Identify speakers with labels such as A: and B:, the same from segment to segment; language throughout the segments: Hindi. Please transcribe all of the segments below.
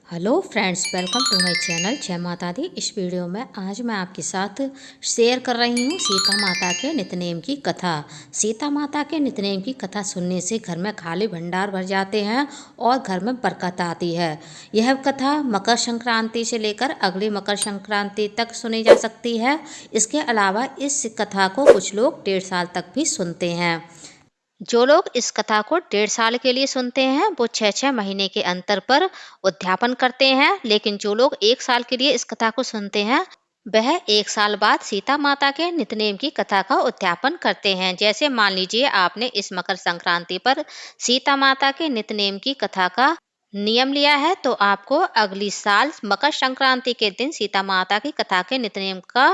A: Hello friends, welcome to my channel जय माता दी। इस वीडियो में आज मैं आपके साथ शेयर कर रही हूँ सीता माता के नित्यनेम की कथा। सीता माता के नित्यनेम की कथा सुनने से घर में खाली भंडार भर जाते हैं और घर में बरकत आती है। यह कथा मकर संक्रांति से लेकर अगली मकर संक्रांति तक सुनी जा सकती है। इसके अलावा इस कथा को कुछ लोग 1.5 साल तक भी सुनते हैं। जो लोग इस कथा को 1.5 साल के लिए सुनते हैं वो 6-6 महीने के अंतर पर उद्यापन करते हैं, लेकिन जो लोग 1 साल के लिए इस कथा को सुनते हैं वह 1 साल बाद सीता माता के नित्यनेम की कथा का उद्यापन करते हैं। जैसे मान लीजिए आपने इस मकर संक्रांति पर सीता माता के नित्यनेम की कथा का नियम लिया है, तो आपको अगली साल मकर संक्रांति के दिन सीता माता की कथा के नित्यनेम का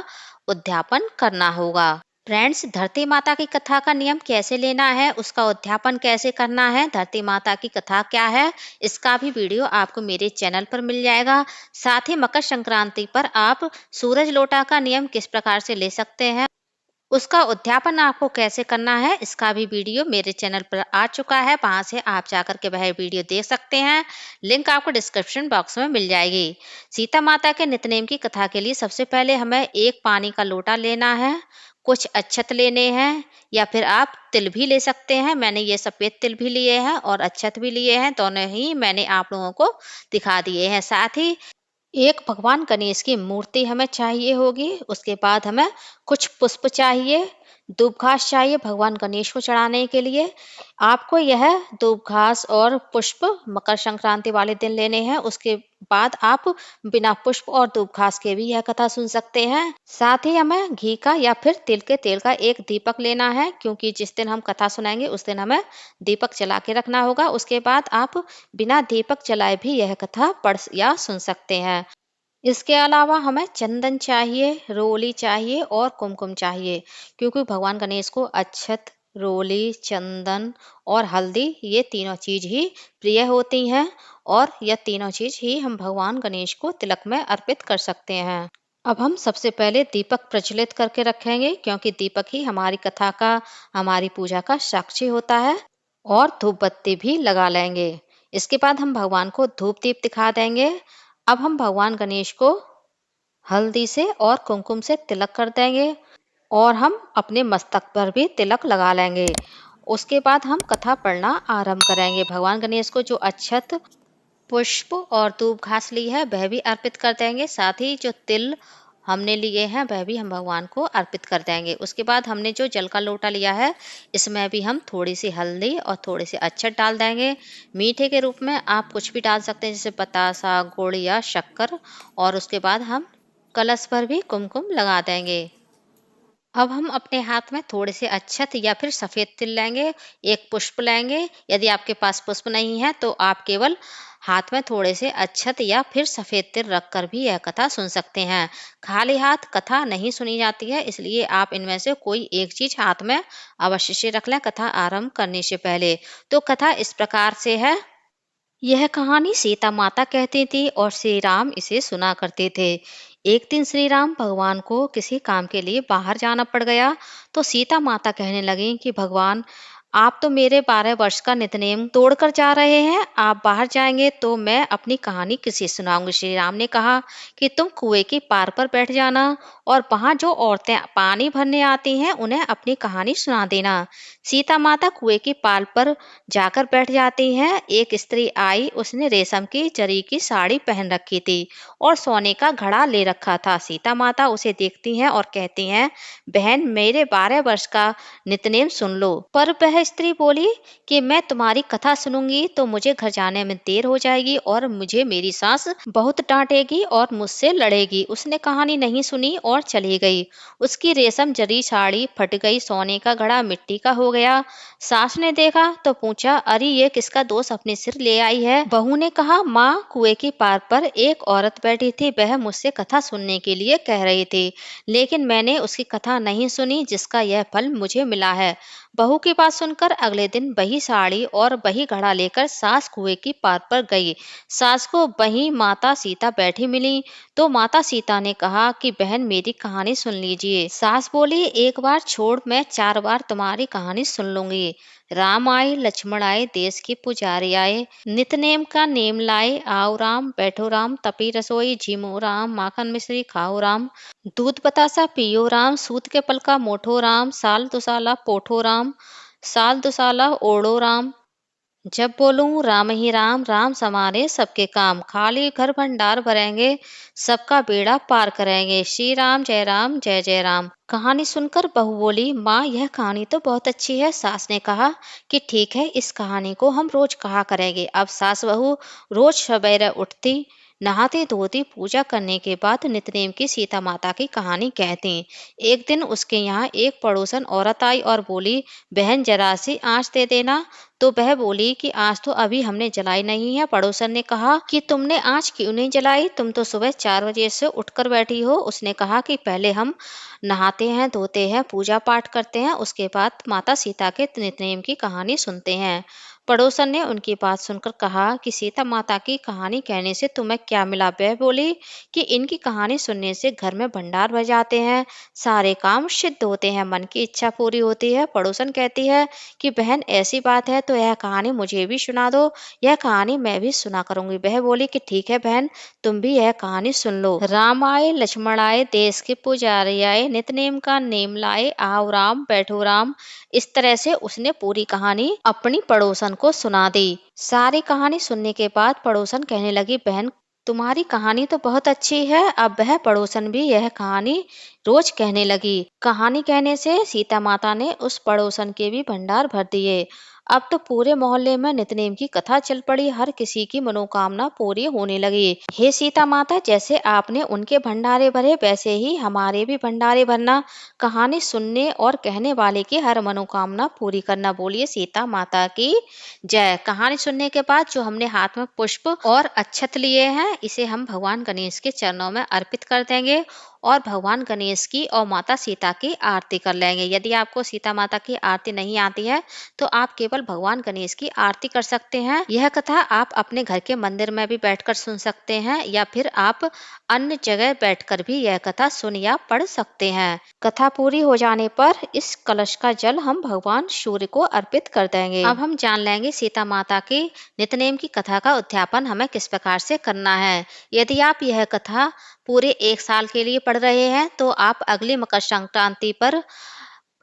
A: उद्यापन करना होगा। फ्रेंड्स, धरती माता की कथा का नियम कैसे लेना है, उसका उद्यापन कैसे करना है, धरती माता की कथा क्या है, इसका भी वीडियो आपको मेरे चैनल पर मिल जाएगा। साथ ही मकर संक्रांति पर आप सूरज लोटा का नियम किस प्रकार से ले सकते हैं, उसका उद्यापन आपको कैसे करना है, इसका भी वीडियो मेरे चैनल पर आ चुका है। वहां से आप जाकर के वह वीडियो देख सकते हैं। लिंक आपको डिस्क्रिप्शन बॉक्स में मिल जाएगी। सीता माता के नित्यनेम की कथा के लिए सबसे पहले हमें एक पानी का लोटा लेना है, कुछ अक्षत लेने हैं या फिर आप तिल भी ले सकते हैं। मैंने ये सफेद तिल भी लिए हैं और अक्षत भी लिए हैं, दोनों ही मैंने आप लोगों को दिखा दिए हैं। साथ ही एक भगवान गणेश की मूर्ति हमें चाहिए होगी। उसके बाद हमें कुछ पुष्प चाहिए, दूब घास चाहिए भगवान गणेश को चढ़ाने के लिए। आपको यह दूब घास और पुष्प मकर संक्रांति वाले दिन लेने हैं। उसके बाद आप बिना पुष्प और दूब घास के भी यह कथा सुन सकते हैं। साथ ही हमें घी का या फिर तिल के तेल का एक दीपक लेना है, क्योंकि जिस दिन हम कथा सुनाएंगे उस दिन हमें दीपक जला के रखना होगा। उसके बाद आप बिना दीपक जलाए भी यह कथा पढ़ या सुन सकते हैं। इसके अलावा हमें चंदन चाहिए, रोली चाहिए और कुमकुम चाहिए, क्योंकि भगवान गणेश को अक्षत, रोली, चंदन और हल्दी ये तीनों चीज ही प्रिय होती हैं और यह तीनों चीज ही हम भगवान गणेश को तिलक में अर्पित कर सकते हैं। अब हम सबसे पहले दीपक प्रज्वलित करके रखेंगे, क्योंकि दीपक ही हमारी कथा का, हमारी पूजा का साक्षी होता है। और धूप बत्ती भी लगा लेंगे। इसके बाद हम भगवान को धूप दीप दिखा देंगे। अब हम भगवान गणेश को हल्दी से और कुमकुम से तिलक कर देंगे और हम अपने मस्तक पर भी तिलक लगा लेंगे। उसके बाद हम कथा पढ़ना आरंभ करेंगे। भगवान गणेश को जो अक्षत, पुष्प और धूप घास ली है वह भी अर्पित कर देंगे। साथ ही जो तिल हमने लिए हैं वह भी हम भगवान को अर्पित कर देंगे। उसके बाद हमने जो जल का लोटा लिया है इसमें भी हम थोड़ी सी हल्दी और थोड़े से अक्षत डाल देंगे। मीठे के रूप में आप कुछ भी डाल सकते हैं, जैसे बतासा, गुड़ या शक्कर। और उसके बाद हम कलश पर भी कुमकुम लगा देंगे। अब हम अपने हाथ में थोड़े से अक्षत या फिर सफेद तिल लेंगे, एक पुष्प लेंगे। यदि आपके पास पुष्प नहीं है तो आप केवल हाथ में थोड़े से अक्षत या फिर सफेद तिल रखकर भी यह कथा सुन सकते हैं। खाली हाथ कथा नहीं सुनी जाती है, इसलिए आप इनमें से कोई एक चीज हाथ में अवश्य से रख लें कथा आरंभ करने से पहले। तो कथा इस प्रकार से है। यह कहानी सीता माता कहती थी और श्री राम इसे सुना करते थे। एक दिन श्री राम भगवान को किसी काम के लिए बाहर जाना पड़ गया, तो सीता माता कहने लगी कि भगवान, आप तो मेरे 12 वर्ष का नित्यनेम तोड़कर जा रहे हैं। आप बाहर जाएंगे तो मैं अपनी कहानी किसे सुनाऊंगी। श्री राम ने कहा कि तुम कुएं की पार पर बैठ जाना और वहां जो औरतें पानी भरने आती हैं उन्हें अपनी कहानी सुना देना। सीता माता कुएं की पाल पर जाकर बैठ जाती हैं। एक स्त्री आई, उसने रेशम की जरी की साड़ी पहन रखी थी और सोने का घड़ा ले रखा था। सीता माता उसे देखती हैं और कहती हैं, बहन मेरे 12 वर्ष का नित्यनेम सुन लो। पर वह स्त्री बोली कि मैं तुम्हारी कथा सुनूंगी तो मुझे घर जाने में देर हो जाएगी और मुझे मेरी सास बहुत डांटेगी और मुझसे लड़ेगी। उसने कहानी नहीं सुनी और चली गई। उसकी रेशम जरी साड़ी फट गई, सोने का घड़ा मिट्टी का हो गया। सास ने देखा तो पूछा, अरे ये किसका दोष अपने सिर ले आई है। बहू ने कहा, माँ कुएं की पार पर एक औरत बैठी थी, वह मुझसे कथा सुनने के लिए कह रही थी, लेकिन मैंने उसकी कथा नहीं सुनी, जिसका यह फल मुझे मिला है। बहू की बात सुनकर अगले दिन वही साड़ी और वही घड़ा लेकर सास कुएं की पार पर गई। सास को वही माता सीता बैठी मिली, तो माता सीता ने कहा कि बहन मेरी कहानी सुन लीजिए। सास बोली, एक बार छोड़, मैं 4 बार तुम्हारी कहानी सुन लूंगी। राम आए लक्ष्मण आए देश के पुजारी आए, नितनेम का नेम लाए आओ राम, बैठो राम तपी रसोई झिमो राम, माखन मिश्री खाओ राम, दूध बतासा पियो राम, सूत के पलका मोठो राम, साल दुसाला पोठो राम, साल दुसाला ओढ़ो राम। जब बोलूं राम ही राम, राम समारे सबके काम, खाली घर भंडार भरेंगे, सबका बेड़ा पार करेंगे, श्री राम जय जय राम। कहानी सुनकर बहू बोली, माँ यह कहानी तो बहुत अच्छी है। सास ने कहा कि ठीक है, इस कहानी को हम रोज कहा करेंगे। अब सास बहू रोज सवेरे उठती, नहाती धोती, पूजा करने के बाद नितनेम की सीता माता की कहानी कहती। एक दिन उसके यहाँ एक पड़ोसन औरत आई और बोली, बहन जरा सी आँच दे देना। तो वह बोली कि आज तो अभी हमने जलाई नहीं है। पड़ोसन ने कहा कि तुमने आज क्यों नहीं जलाई, तुम तो सुबह 4 बजे से उठकर बैठी हो। उसने कहा कि पहले हम नहाते हैं धोते हैं पूजा पाठ करते हैं, उसके बाद माता सीता के नितनेम की कहानी सुनते हैं। पड़ोसन ने उनकी बात सुनकर कहा कि सीता माता की कहानी कहने से तुम्हें क्या मिला। वह बोली कि इनकी कहानी सुनने से घर में भंडार भर जाते हैं, सारे काम सिद्ध होते हैं, मन की इच्छा पूरी होती है। पड़ोसन कहती है कि बहन ऐसी बात है तो यह कहानी मुझे भी सुना दो, यह कहानी मैं भी सुना करूंगी। वह बोली कि ठीक है बहन, तुम भी यह कहानी सुन लो। राम आए लक्ष्मण आए देश के पुजारी आए, नितनेम का नेम लाए आओ राम, बैठो राम। इस तरह से उसने पूरी कहानी अपनी पड़ोसन को सुना दी। सारी कहानी सुनने के बाद पड़ोसन कहने लगी, बहन तुम्हारी कहानी तो बहुत अच्छी है। अब वह पड़ोसन भी यह कहानी रोज कहने लगी। कहानी कहने से सीता माता ने उस पड़ोसन के भी भंडार भर दिए। अब तो पूरे मोहल्ले में नितनेम की कथा चल पड़ी, हर किसी की मनोकामना पूरी होने लगी। हे सीता माता, जैसे आपने उनके भंडारे भरे वैसे ही हमारे भी भंडारे भरना, कहानी सुनने और कहने वाले की हर मनोकामना पूरी करना। बोलिए सीता माता की जय। कहानी सुनने के बाद जो हमने हाथ में पुष्प और अक्षत लिए हैं, इसे हम भगवान गणेश के चरणों में अर्पित कर देंगे और भगवान गणेश की और माता सीता की आरती कर लेंगे। यदि आपको सीता माता की आरती नहीं आती है तो आप केवल भगवान गणेश की आरती कर सकते हैं। यह कथा आप अपने घर के मंदिर में भी बैठकर सुन सकते हैं या फिर आप अन्य जगह बैठकर भी यह कथा सुन या पढ़ सकते हैं। कथा पूरी हो जाने पर इस कलश का जल हम भगवान सूर्य को अर्पित कर देंगे। अब हम जान लेंगे सीता माता की नितनेम की कथा का उद्यापन हमें किस प्रकार से करना है। यदि आप यह कथा पूरे 1 साल के लिए पढ़ रहे हैं तो आप अगली मकर संक्रांति पर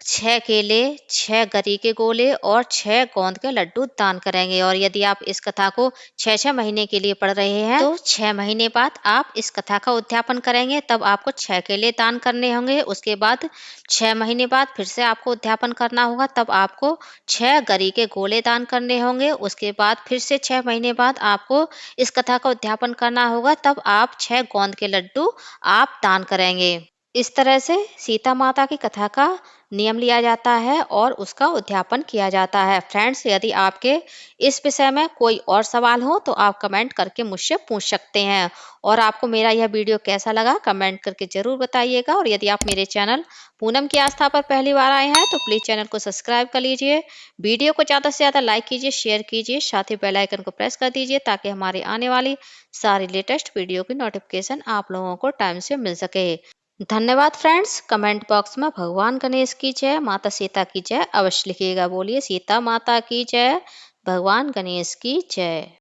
A: 6 केले, 6 गरी के गोले और 6 गोंद के लड्डू दान करेंगे। और यदि आप इस कथा को 6 महीने के लिए पढ़ रहे हैं तो 6 महीने बाद आप इस कथा का उद्यापन करेंगे, तब आपको 6 केले दान करने होंगे। उसके बाद 6 महीने बाद फिर से आपको उद्यापन करना होगा, तब आपको 6 गरी के गोले दान करने होंगे। उसके बाद फिर से 6 महीने बाद आपको इस कथा का उद्यापन करना होगा, तब आप 6 गोंद के लड्डू आप दान करेंगे। इस तरह से सीता माता की कथा का नियम लिया जाता है और उसका उद्यापन किया जाता है। फ्रेंड्स, यदि आपके इस विषय में कोई और सवाल हो तो आप कमेंट करके मुझसे पूछ सकते हैं। और आपको मेरा यह वीडियो कैसा लगा कमेंट करके जरूर बताइएगा। और यदि आप मेरे चैनल पूनम की आस्था पर पहली बार आए हैं तो प्लीज चैनल को सब्सक्राइब कर लीजिए, वीडियो को ज्यादा से ज्यादा लाइक कीजिए, शेयर कीजिए, साथ ही बेल आइकन को प्रेस कर दीजिए ताकि हमारी आने वाली सारी लेटेस्ट वीडियो की नोटिफिकेशन आप लोगों को टाइम से मिल सके। धन्यवाद फ्रेंड्स। कमेंट बॉक्स में भगवान गणेश की जय, माता सीता की जय अवश्य लिखिएगा। बोलिए सीता माता की जय, भगवान गणेश की जय।